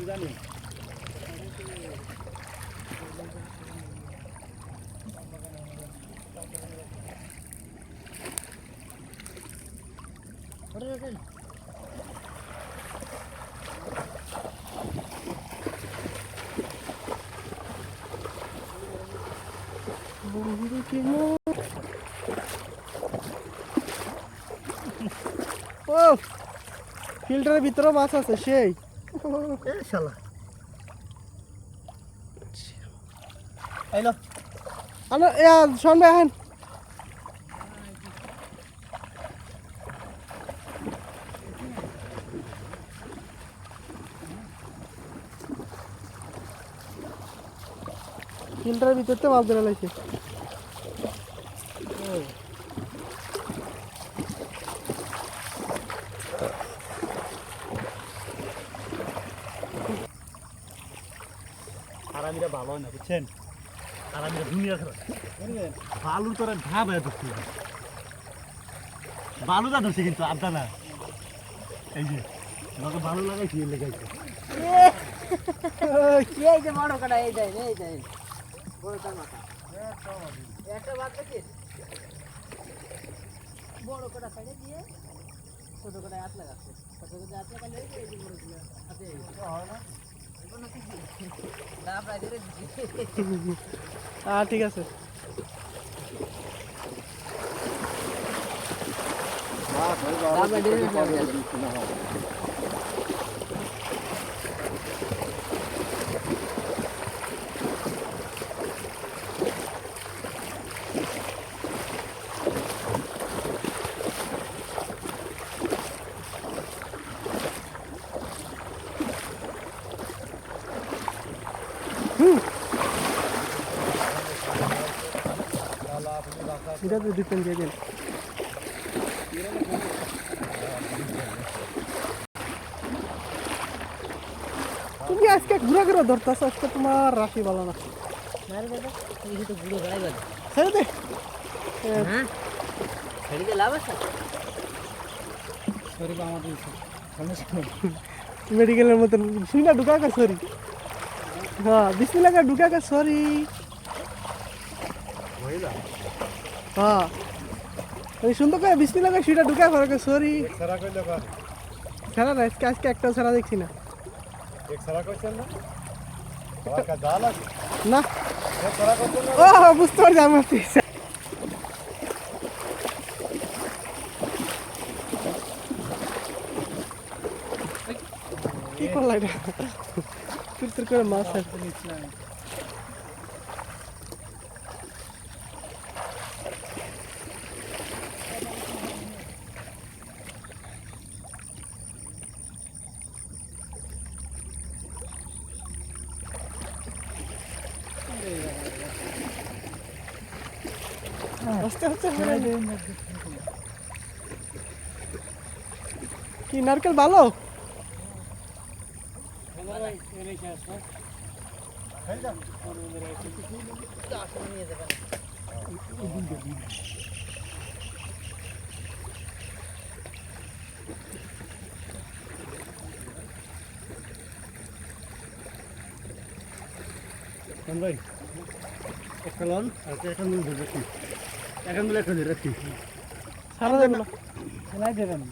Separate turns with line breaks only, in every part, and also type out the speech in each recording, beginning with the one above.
জানি
ও ফিল্টারের ভিতরে মাছ আছে সেই
শালা আইলো
আনা শোন ভাই আহেন ফিল্টারের ভিতরতে মাছ ধরে লাগছে
আরামিরা ভালো হয় না বুঝছেন আরামিরা দুনিয়া খারাপ বালুর তোরা ঢাব ধরছি বালুটা ধরছে কিন্তু আড্ডা না এই যে আমাকে বালু লাগাইছি লেগাইছে
কি এই যে বড় কাটা এই দেয় বড়টা মাথা একটা বাদ দেখি বড় কাটা সাইডে দিয়ে ছোট কাটা হাত লাগাচ্ছে ছোট কাটা হাত লাগালে এই যে বড় গুলো হাতে হয় না না প্রায় ধরে দিচ্ছি
ঠিক আছে এটা তো ডিপেন্ড দিয়ে দেন তুমি আজকে ঘুরে ঘুরে ধরতেছ আজকে তোমার রাশি ভালো না
তো বুড়ো গাড়াই বাজে
ছেড়ে দে
হ্যাঁ ছেড়ে দে লাভ আছে
শরীর আমাদের
মেডিকেলের মতন শুনে ঢুকা কা সরি হ্যাঁ বিসমিল্লাহ কা ঢুকা কা সরি হ্যাঁ আমি সুন্দর করে বিসমিল্লাহ কা শুনে ঢুকা করে সরি
সারা কইলে বা
ছাড়া না আজকে একটাও ছাড়া দেখছি না
এক সারা কইছেন না বাবা কা জাল আছে
না
এক সারা কইছেন না
ও বুঝতে পারছি আমার কি করলা এটা তুই করে মাছ আস্তে আস্তে কি নারকেল ভালো
ভাই একটা লন আর একটা মিল ধরে রাখি এখন মিলে একটা ধরে রাখি
সারা দেবে না
খেলাই দেবেন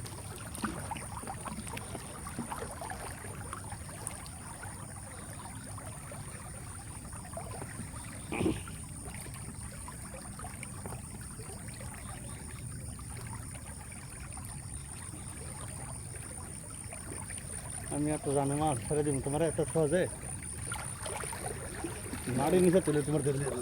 আমি এত জানো মাছ ছেড়ে দিব তোমার এত সহজে নাড়ি নিচে তুলে তোমার ধরে দেবো